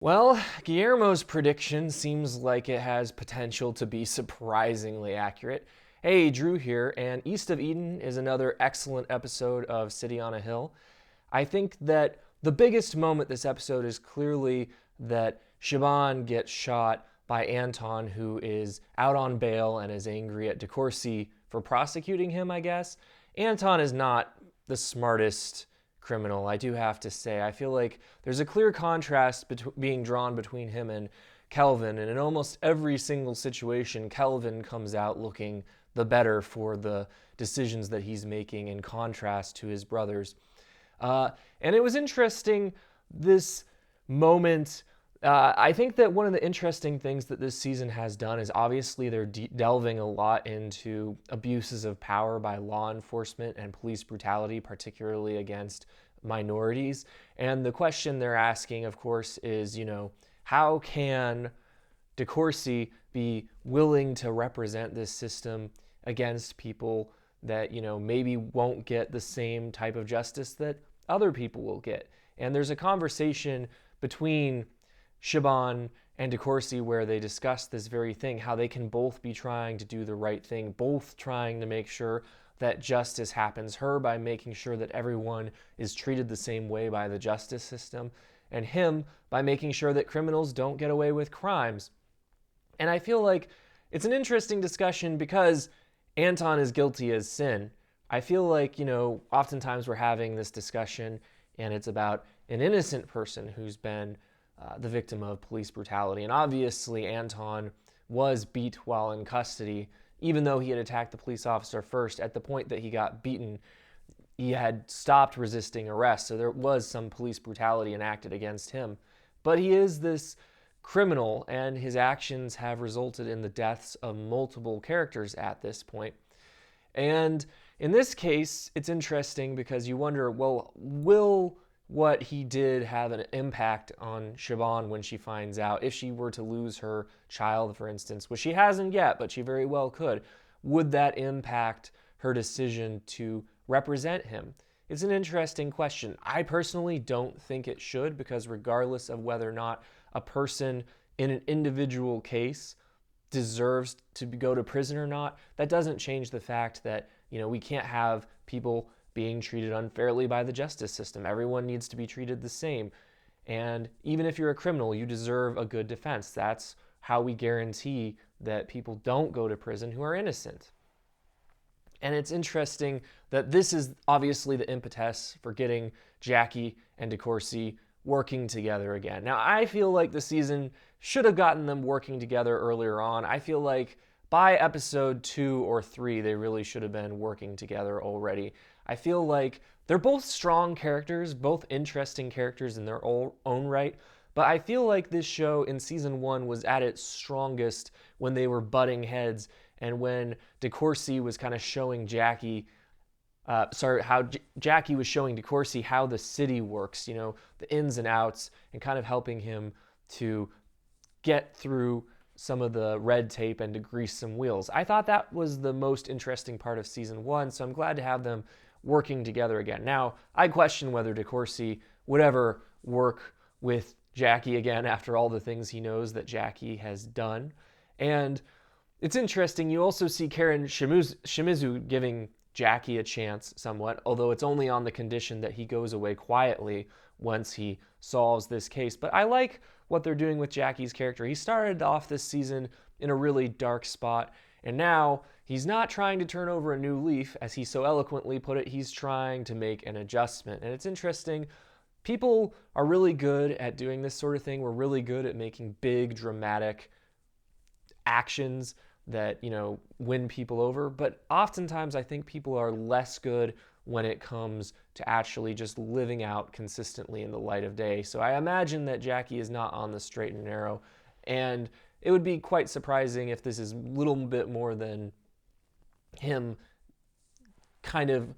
Well, Guillermo's prediction seems like it has potential to be surprisingly accurate. Hey, Drew here, and East of Eden is another excellent episode of City on a Hill. I think that the biggest moment this episode is clearly that Shaban gets shot by Anton, who is out on bail and is angry at DeCourcy for prosecuting him, I guess. Anton is not the smartest criminal, I do have to say. I feel like there's a clear contrast being drawn between him and Kelvin, and in almost every single situation, Kelvin comes out looking the better for the decisions that he's making in contrast to his brothers. And it was interesting, this moment. I think that one of the interesting things that this season has done is obviously they're delving a lot into abuses of power by law enforcement and police brutality, particularly against minorities. And the question they're asking, of course, is, how can DeCourcy be willing to represent this system against people that, maybe won't get the same type of justice that other people will get? And there's a conversation between Shaban and DeCourcy where they discuss this very thing, how they can both be trying to do the right thing, both trying to make sure that justice happens. Her by making sure that everyone is treated the same way by the justice system, and him by making sure that criminals don't get away with crimes. And I feel like it's an interesting discussion because Anton is guilty as sin. I feel like, oftentimes we're having this discussion and it's about an innocent person who's been the victim of police brutality. And obviously, Anton was beat while in custody, even though he had attacked the police officer first. At the point that he got beaten, he had stopped resisting arrest, so there was some police brutality enacted against him. But he is this criminal, and his actions have resulted in the deaths of multiple characters at this point. And in this case, it's interesting because you wonder, well, will what he did have an impact on Shaban when she finds out? If she were to lose her child, for instance, which she hasn't yet, but she very well could, would that impact her decision to represent him? It's an interesting question. I personally don't think it should, because regardless of whether or not a person in an individual case deserves to go to prison or not, that doesn't change the fact that, we can't have people being treated unfairly by the justice system. Everyone needs to be treated the same. And even if you're a criminal, you deserve a good defense. That's how we guarantee that people don't go to prison who are innocent. And it's interesting that this is obviously the impetus for getting Jackie and DeCourcy working together again. Now, I feel like the season should have gotten them working together earlier on. I feel like by episode 2 or 3, they really should have been working together already. I feel like they're both strong characters, both interesting characters in their own right, but I feel like this show in season 1 was at its strongest when they were butting heads, and when DeCourcy was kind of showing Jackie Jackie was showing DeCourcy how the city works, the ins and outs, and kind of helping him to get through some of the red tape and to grease some wheels. I thought that was the most interesting part of season 1, so I'm glad to have them working together again. Now, I question whether DeCourcy would ever work with Jackie again after all the things he knows that Jackie has done. And it's interesting, you also see Karen Shimizu giving Jackie a chance somewhat, although it's only on the condition that he goes away quietly once he solves this case. But I like what they're doing with Jackie's character. He started off this season in a really dark spot, and now he's not trying to turn over a new leaf, as he so eloquently put it. He's trying to make an adjustment. And it's interesting. People are really good at doing this sort of thing. We're really good at making big, dramatic actions that, win people over. But oftentimes I think people are less good when it comes to actually just living out consistently in the light of day. So I imagine that Jackie is not on the straight and narrow. And it would be quite surprising if this is a little bit more than him kind of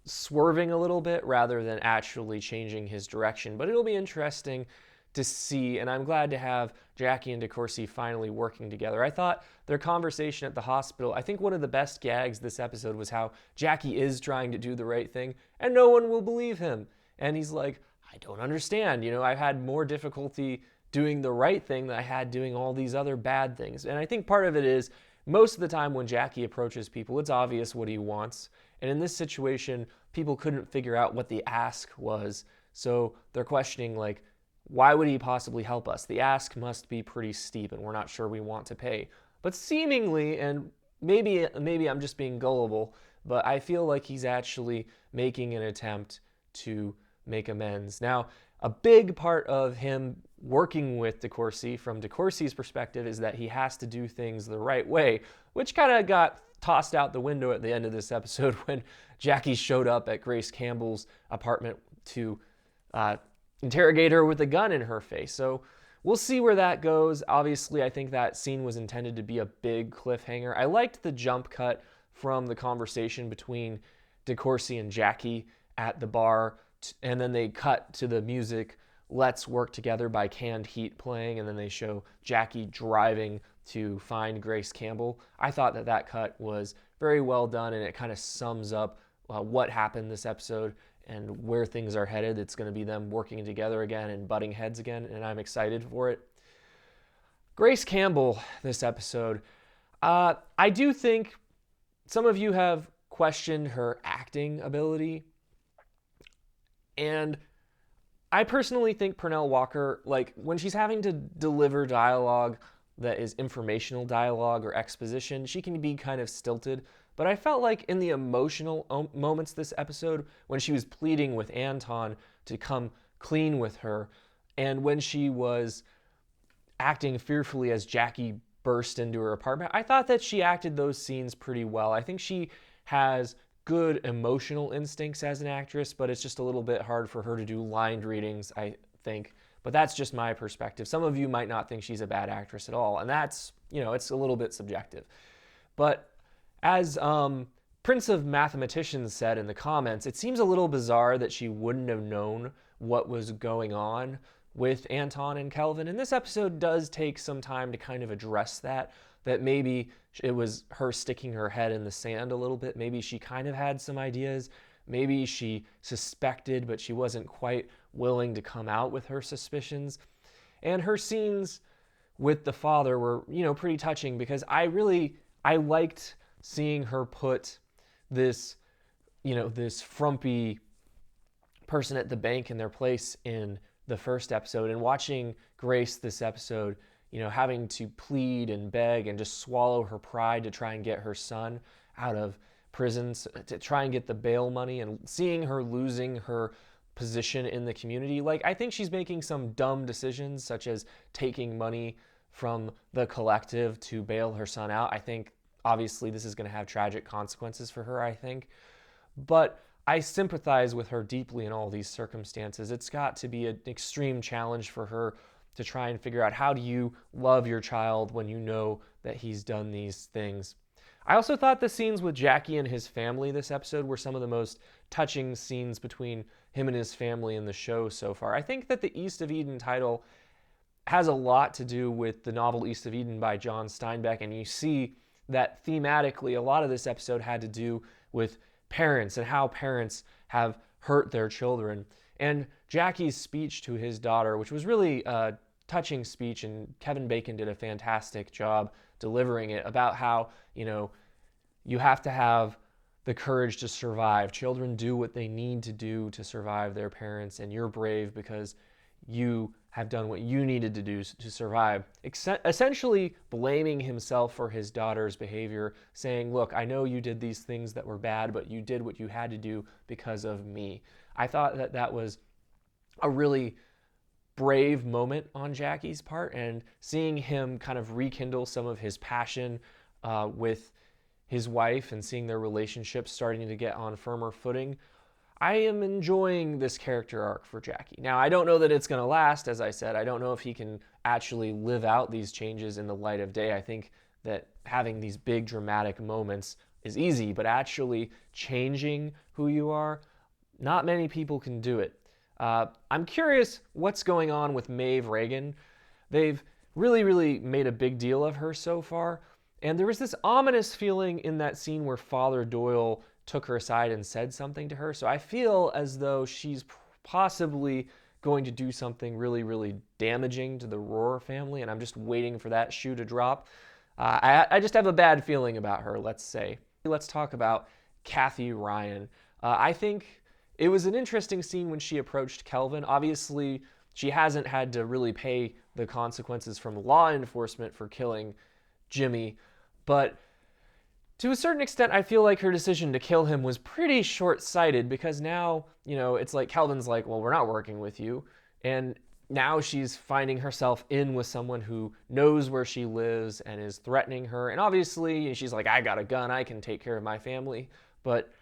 swerving a little bit rather than actually changing his direction. But it'll be interesting to see, and I'm glad to have Jackie and DeCourcy finally working together. I thought their conversation at the hospital, I think one of the best gags this episode was how Jackie is trying to do the right thing and no one will believe him. And he's like, I don't understand. I've had more difficulty doing the right thing that I had doing all these other bad things. And I think part of it is most of the time when Jackie approaches people, it's obvious what he wants. And in this situation, people couldn't figure out what the ask was. So they're questioning, like, why would he possibly help us? The ask must be pretty steep and we're not sure we want to pay. But seemingly, and maybe I'm just being gullible, but I feel like he's actually making an attempt to make amends. Now, a big part of him working with DeCourcy, from DeCourcy's perspective, is that he has to do things the right way, which kind of got tossed out the window at the end of this episode when Jackie showed up at Grace Campbell's apartment to interrogate her with a gun in her face. So we'll see where that goes. Obviously, I think that scene was intended to be a big cliffhanger. I liked the jump cut from the conversation between DeCourcy and Jackie at the bar, and then they cut to the music Let's Work Together by Canned Heat playing, and then they show Jackie driving to find Grace Campbell. I thought that cut was very well done, and it kind of sums up what happened this episode and where things are headed. It's going to be them working together again and butting heads again, and I'm excited for it. Grace Campbell, this episode, I do think some of you have questioned her acting ability, and I personally think Pernell Walker, like, when she's having to deliver dialogue that is informational dialogue or exposition, she can be kind of stilted. But I felt like in the emotional moments this episode, when she was pleading with Anton to come clean with her, and when she was acting fearfully as Jackie burst into her apartment, I thought that she acted those scenes pretty well. I think she has good emotional instincts as an actress, but it's just a little bit hard for her to do line readings, I think. But that's just my perspective. Some of you might not think she's a bad actress at all, and that's, it's a little bit subjective. But as Prince of Mathematicians said in the comments, it seems a little bizarre that she wouldn't have known what was going on with Anton and Kelvin. And this episode does take some time to kind of address that maybe it was her sticking her head in the sand a little bit. Maybe she kind of had some ideas. Maybe she suspected, but she wasn't quite willing to come out with her suspicions. And her scenes with the father were, pretty touching, because I liked seeing her put this, this frumpy person at the bank in their place in the first episode, and watching Grace this episode, having to plead and beg and just swallow her pride to try and get her son out of prison, to try and get the bail money, and seeing her losing her position in the community. Like, I think she's making some dumb decisions, such as taking money from the collective to bail her son out. I think obviously this is going to have tragic consequences for her, I think. But I sympathize with her deeply in all these circumstances. It's got to be an extreme challenge for her to try and figure out, how do you love your child when you know that he's done these things. I also thought the scenes with Jackie and his family this episode were some of the most touching scenes between him and his family in the show so far. I think that the East of Eden title has a lot to do with the novel East of Eden by John Steinbeck, and you see that thematically a lot of this episode had to do with parents and how parents have hurt their children. And Jackie's speech to his daughter, which was really a touching speech, and Kevin Bacon did a fantastic job delivering it, about how, you have to have the courage to survive. Children do what they need to do to survive their parents, and you're brave because you have done what you needed to do to survive. Essentially blaming himself for his daughter's behavior, saying, look, I know you did these things that were bad, but you did what you had to do because of me. I thought that was a really brave moment on Jackie's part, and seeing him kind of rekindle some of his passion with his wife and seeing their relationship starting to get on firmer footing. I am enjoying this character arc for Jackie. Now, I don't know that it's going to last, as I said. I don't know if he can actually live out these changes in the light of day. I think that having these big dramatic moments is easy, but actually changing who you are, not many people can do it. I'm curious what's going on with Maeve Reagan. They've really made a big deal of her so far, and there was this ominous feeling in that scene where Father Doyle took her aside and said something to her. So I feel as though she's possibly going to do something really, really damaging to the Roar family, and I'm just waiting for that shoe to drop. I just have a bad feeling about her, let's say. Let's talk about Kathy Ryan. I think it was an interesting scene when she approached Kelvin. Obviously, she hasn't had to really pay the consequences from law enforcement for killing Jimmy, but to a certain extent, I feel like her decision to kill him was pretty short-sighted, because now, it's like Kelvin's like, well, we're not working with you. And now she's finding herself in with someone who knows where she lives and is threatening her. And obviously, she's like, I got a gun, I can take care of my family. But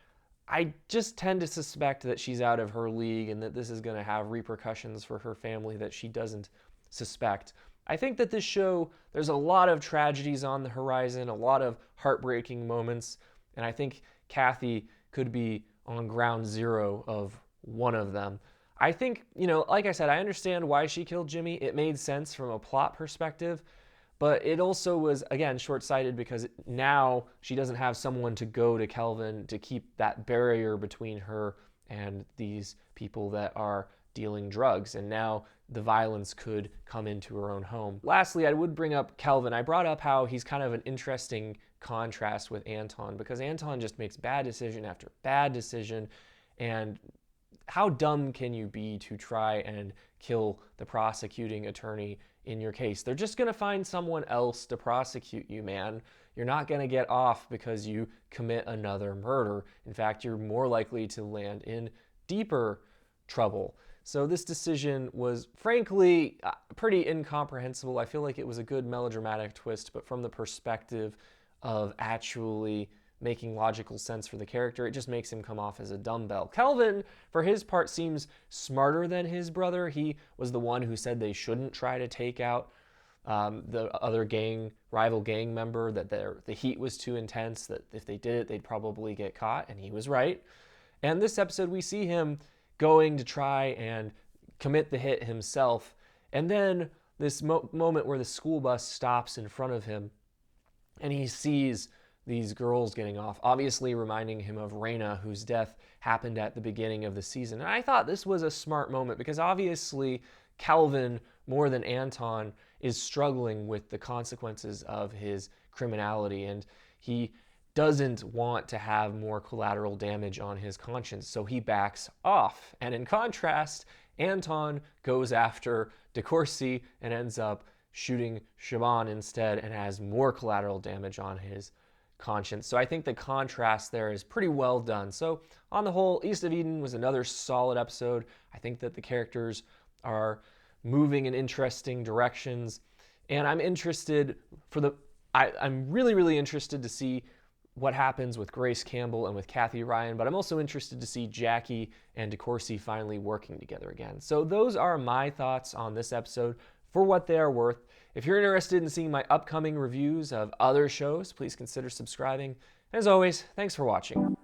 I just tend to suspect that she's out of her league and that this is going to have repercussions for her family that she doesn't suspect. I think that this show, there's a lot of tragedies on the horizon, a lot of heartbreaking moments, and I think Kathy could be on ground zero of one of them. I think, like I said, I understand why she killed Jimmy. It made sense from a plot perspective, but it also was, again, short-sighted because now she doesn't have someone to go to Kelvin to keep that barrier between her and these people that are dealing drugs, and now the violence could come into her own home. Lastly, I would bring up Kelvin. I brought up how he's kind of an interesting contrast with Anton, because Anton just makes bad decision after bad decision, and how dumb can you be to try and kill the prosecuting attorney in your case? They're just going to find someone else to prosecute you, man. You're not going to get off because you commit another murder. In fact, you're more likely to land in deeper trouble. So this decision was, frankly, pretty incomprehensible. I feel like it was a good melodramatic twist, but from the perspective of actually making logical sense for the character, it just makes him come off as a dumbbell. Kelvin, for his part, seems smarter than his brother. He was the one who said they shouldn't try to take out the other rival gang member, that the heat was too intense, that if they did it, they'd probably get caught, and he was right. And this episode, we see him going to try and commit the hit himself. And then this moment where the school bus stops in front of him and he sees these girls getting off, obviously reminding him of Raina, whose death happened at the beginning of the season. And I thought this was a smart moment because obviously Kelvin, more than Anton, is struggling with the consequences of his criminality, and he doesn't want to have more collateral damage on his conscience, so he backs off. And in contrast, Anton goes after DeCourcy and ends up shooting Shaban instead and has more collateral damage on his conscience. So I think the contrast there is pretty well done. So on the whole, East of Eden was another solid episode. I think that the characters are moving in interesting directions, and I'm really, really interested to see what happens with Grace Campbell and with Kathy Ryan, but I'm also interested to see Jackie and DeCourcy finally working together again. So those are my thoughts on this episode for what they are worth. If you're interested in seeing my upcoming reviews of other shows, please consider subscribing. As always, thanks for watching.